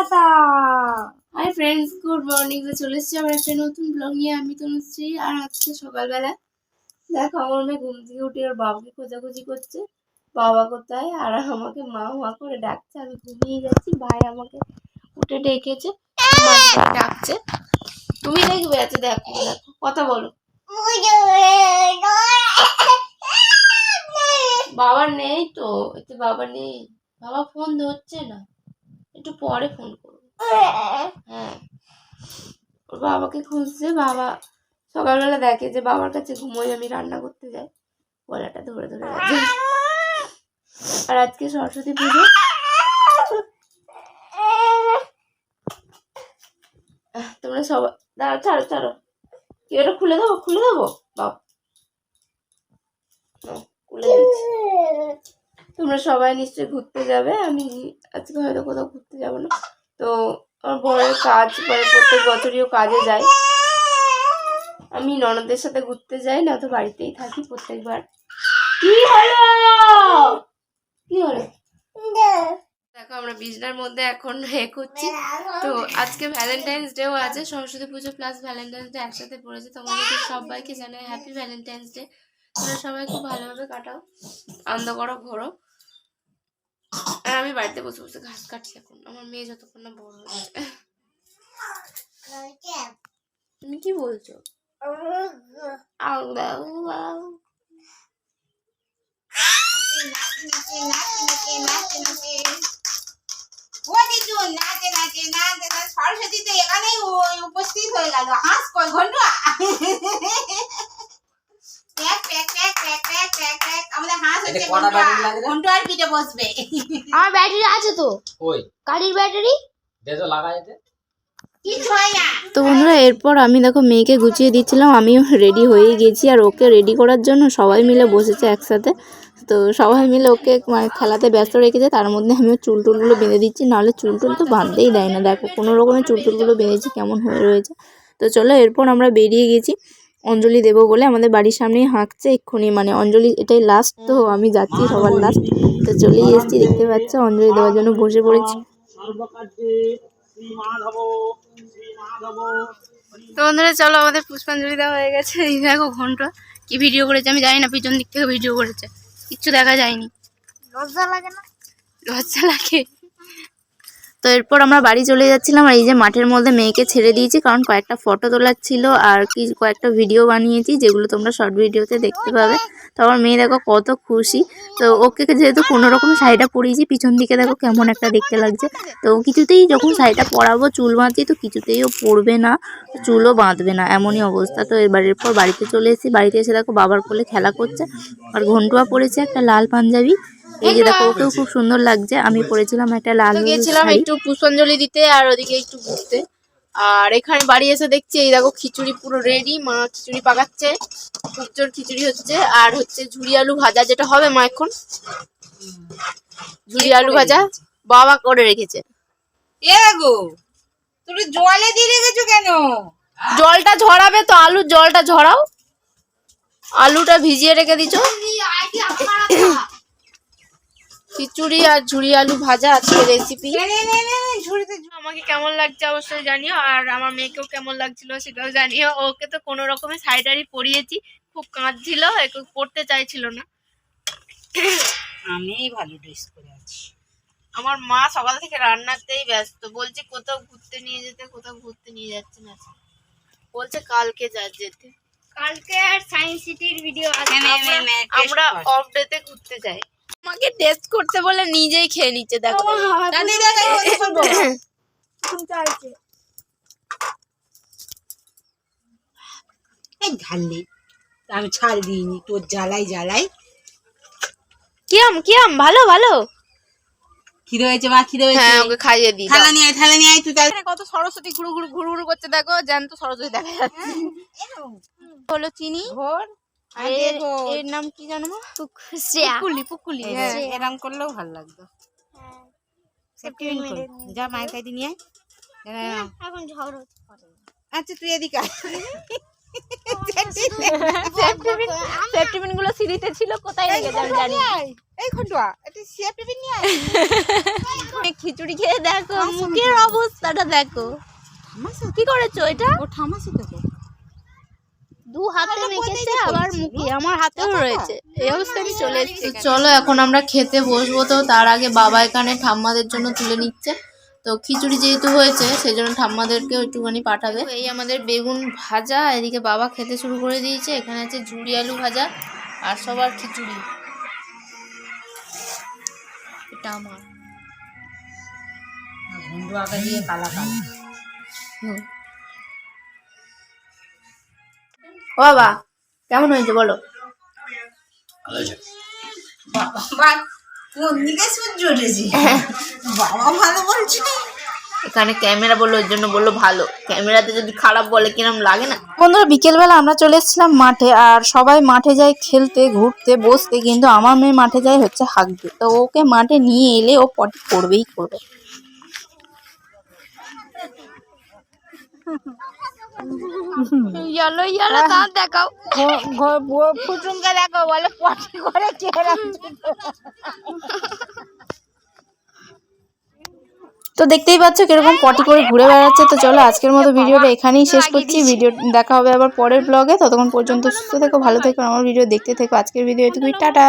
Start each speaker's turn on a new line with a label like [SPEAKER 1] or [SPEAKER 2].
[SPEAKER 1] পাতা। Hi friends, good morning. চলে এসেছি আমার একটা নতুন ব্লগ নিয়ে। আমি তনুশ্রী। আর আজকে সকালবেলা দেখো আমার মেয়ে ঘুম থেকে উঠে ওর বাবাকে খোঁজাখুঁজি করছে, বাবা কোথায়, আর আমাকে মা মা করে ডাকছে। আমি ঘুমিয়ে যাচ্ছি, ভাই আমাকে উঠে ডেকেছে, ডাকছে। তুমি দেখবে, আছে দেখো দেখো, কথা বলো। বাবা নেই তো, এতে বাবা নেই, বাবা ফোন ধরছে না, একটু পরে ফোন করবো। হ্যাঁ, ওর বাবাকে খুঁজছে। বাবা সকালবেলা দেখে যে বাবার কাছে ঘুমোই, আমি রান্না করতে যাই, গলাটা ধরে ধরে আছে। আর আজকে সরস্বতী পুজো। তোমরা সবাই দাঁড়াও, ছাড়ো ছাড়ো, কি ওটা খুলে দেবো, খুলে দেবো বাবা, খুলে দিচ্ছি। তোমরা সবাই নিশ্চয়ই ঘুরতে যাবে, আমি আজকে হয়তো কোথাও ঘুরতে যাবো না। তো আমার বড়ের কাজ, মানে প্রত্যেক বছরই ও কাজে যায়, আমি ননদের সাথে ঘুরতে যাই না, তো বাড়িতেই থাকি প্রত্যেকবার। কি হলো, কি হলো? দেখো আমরা বিছনার মধ্যে এখন করছি। তো আজকে ভ্যালেন্টাইন্স ডেও আছে, সরস্বতী পুজো প্লাস ভ্যালেন্টাইন্স ডে একসাথে পড়েছে। তোমাদেরকে সবাইকে জানাই হ্যাপি ভ্যালেন্টাইন্স ডে। তোমরা সবাই খুব ভালোভাবে কাটাও, আনন্দ করো, ঘোরো। আর আমি বাড়িতে বসে বসে ঘাস কাটছি এখন, আমার মেয়ে যতক্ষণ না বড় হচ্ছে। তুমি কি বলছো?
[SPEAKER 2] সরস্বতী তো এখানেই উপস্থিত হয়ে গেল। হাঁস কই ঘন্টা, আমাদের হাঁস হচ্ছে ঘন্টা, আর পিঠে বসবে।
[SPEAKER 1] আমার ব্যাটারি আছে তো, ওই গাড়ির ব্যাটারি
[SPEAKER 2] লাগা যেতে কিছু হয় না।
[SPEAKER 3] তো বন্ধুরা, এরপর আমি দেখো মেয়েকে গুছিয়ে দিচ্ছিলাম, আমিও রেডি হয়ে গেছি। আর ওকে রেডি করার জন্য সবাই মিলে বসেছে একসাথে। তো সবাই মিলে ওকে খেলাতে ব্যস্ত রেখেছে, তার মধ্যে আমিও চুল টুলগুলো বেঁধে দিচ্ছি, নাহলে চুল টুল তো বাঁধতেই দেয় না। দেখো কোনো রকমের চুল টুলগুলো বেঁধেছি, কেমন হয়ে রয়েছে। তো চলো, এরপর আমরা বেরিয়ে গেছি অঞ্জলি দেবো বলে। আমাদের বাড়ির সামনেই হাঁকছে এক্ষুনি, মানে অঞ্জলি এটাই লাস্ট, তো আমি যাচ্ছি সবার লাস্ট। তো চলেই এসেছি, দেখতে পাচ্ছ অঞ্জলি দেওয়ার জন্য বসে পড়েছি।
[SPEAKER 1] তো বন্ধুরা চলো, আমাদের পুষ্পাঞ্জলি দেওয়া হয়ে গেছে। এই দেখো ঘন্টা কি ভিডিও করেছে আমি জানি না, পিছন দিক থেকে ভিডিও করেছে, কিচ্ছু দেখা যায়নি। লজ্জা লাগে না? লজ্জা লাগে।
[SPEAKER 3] তো এরপর আমরা বাড়ি চলে যাচ্ছিলাম, আর এই যে মাঠের মধ্যে মেয়েকে ছেড়ে দিয়েছি, কারণ কয়েকটা ফটো তোলার ছিল আর কি কয়েকটা ভিডিও বানিয়েছি, যেগুলো তোমরা শর্ট ভিডিওতে দেখতে পাবে। তো আমার মেয়ে দেখো কত খুশি। তো ওকে যেহেতু কোনো রকম শাড়িটা পরিয়েছি, পিছন দিকে দেখো কেমন একটা দেখতে লাগছে। তো কিছুতেই যখন শাড়িটা পরাবো, চুল বাঁধছি, তো কিছুতেই ও পরবে না, চুলও বাঁধবে না, এমনই অবস্থা। তো এবারের পর বাড়িতে চলে এসেছি, বাড়িতে এসে দেখো বাবার কোলে খেলা করছে। আর ঘন্টুয়া পরেছে একটা লাল পাঞ্জাবি, এই যে দেখো ওকেও খুব সুন্দর লাগছে। আমি পরেছিলাম একটা লাল,
[SPEAKER 1] গেছিলাম একটু পুষ্পাঞ্জলি দিতে আর ওদিকে একটু ঘুরতে। আর এখানে বাড়ি এসে দেখছি এই দেখো খিচুড়ি পুরো রেডি, মা খিচুড়ি পাকাচ্ছে, খুব জোর খিচুড়ি হচ্ছে। আর হচ্ছে ঝুড়ি আলু ভাজা, যেটা হবে মা এখন, ঝুড়ি আলু ভাজা বাবা করে রেখেছে।
[SPEAKER 2] এ গো, তুমি জলে দিয়ে রেখেছো কেন?
[SPEAKER 1] জলটা ঝরাবে তো, আলুর জলটা ঝরাও, আলুটা ভিজিয়ে রেখে দিছো। খিচুড়ি আর ঝুড়ি আলু ভাজা আজকে রেসিপি। আমাকে কেমন লাগছে অবশ্যই জানিও, আর আমার মেয়েকেও কেমন লাগছিল সেটাও জানিও। ওকে তো কোনো রকমের শাড়ি পরিয়েছি, খুব কাঁদছিল, একটু পড়তে চাইছিল না।
[SPEAKER 2] আমি ভালো ড্রেস করে আছি।
[SPEAKER 1] আমার মা সকাল থেকে রান্নাতেই ব্যস্ত, বলছে কোথাও ঘুরতে নিয়ে যেতে, কোথাও ঘুরতে নিয়ে যাচ্ছে না, বলছে কালকে যেতে। কালকে আর সায়েন্স সিটির ভিডিও আছে, আমরা অফ ডেতে ঘুরতে যাই। আমাকে টেস্ট করতে বলে নিজেই খেয়ে নিচ্ছে, দেখো।
[SPEAKER 2] ঢাললে আমি ছাল দিইনি, তোর জ্বালাই জ্বালাই।
[SPEAKER 1] কি আম ভালো ভালো
[SPEAKER 2] খিদে হয়েছে মা, খিদে হয়েছে।
[SPEAKER 1] হ্যাঁ, ওকে খাইয়ে দিই।
[SPEAKER 2] থালা নিয়ে আয় তুই।
[SPEAKER 1] কত সরস্বতী ঘুরু ঘুরু করছে, দেখো জ্যান্ত সরস্বতী দেখা যাচ্ছে। হলো চিনি ঘোর, এর নাম কি জানো মা? পুকুলি। হ্যাঁ,
[SPEAKER 2] এরকম করলেও ভালো লাগতো। যা মায়ের কাছে নিয়ে আয়। আচ্ছা তুই এদিকে আয়।
[SPEAKER 1] সেফটি পিন গুলো সিঁড়িতে ছিল, কোথায় রেখেছে আমি জানি।
[SPEAKER 2] এই ঘন্টুয়া, এটা
[SPEAKER 3] খিচুড়ি খেয়ে দেখো মুখের অবস্থাটা দেখো। কি করেছো এটা?
[SPEAKER 2] ও ঠামাসি তো
[SPEAKER 3] দু হাতে মেখেছে আবার মুখে, আমার হাতেও রয়েছে। এই অবস্থায় আমি চলে এসেছি।
[SPEAKER 1] চলো এখন আমরা খেতে বসবো। তো তার আগে বাবা এখানে ঠাম্মাদের জন্য তুলে নিচ্ছে। তো খিচুড়ি যেহেতু হয়েছে সেই জন্য ঠাম্মাদেরকেও একটুখানি পাঠাবে। এই আমাদের বেগুন ভাজা, এদিকে বাবা খেতে শুরু করে দিয়েছে। এখানে আছে ঝুড়ি আলু ভাজা আর সবার খিচুড়ি। এটা আমার
[SPEAKER 2] ভুন্ডু আগে দিয়ে কালা কালা।
[SPEAKER 1] ও বাবা কেমন হয়েছে বলো?
[SPEAKER 2] কোন দিকে সূর্য উঠেছে? বাবা ভালো বলছে।
[SPEAKER 1] এখানে ক্যামেরা বললো ওর জন্য বললো ভালো, ক্যামেরাতে যদি খারাপ বলে কিরম লাগে না।
[SPEAKER 3] বন্ধুরা বিকেলবেলা আমরা চলে এসেছিলাম মাঠে, আর সবাই মাঠে যায় খেলতে, ঘুরতে, বসতে, কিন্তু আমার মেয়ে মাঠে যায় হচ্ছে হাঁকতে। তো ওকে মাঠে নিয়ে এলে ও পটি করবেই করবে। ইয়ালো ইয়ালো দাঁত দেখাও,
[SPEAKER 2] ফুটুনকে দেখো বলে পটি করে কেরাম।
[SPEAKER 3] তো দেখতেই পাচ্ছ কিরকম পটি করে ঘুরে বেড়াচ্ছে। তো চলো আজকের মতো ভিডিওটা এখানেই শেষ করছি। ভিডিও দেখা হবে আবার পরের ব্লগে। ততক্ষণ পর্যন্ত সুস্থ থেকো, ভালো থেকো, আমার ভিডিও দেখতে থেকো। আজকের ভিডিও এটুকুই, টাটা।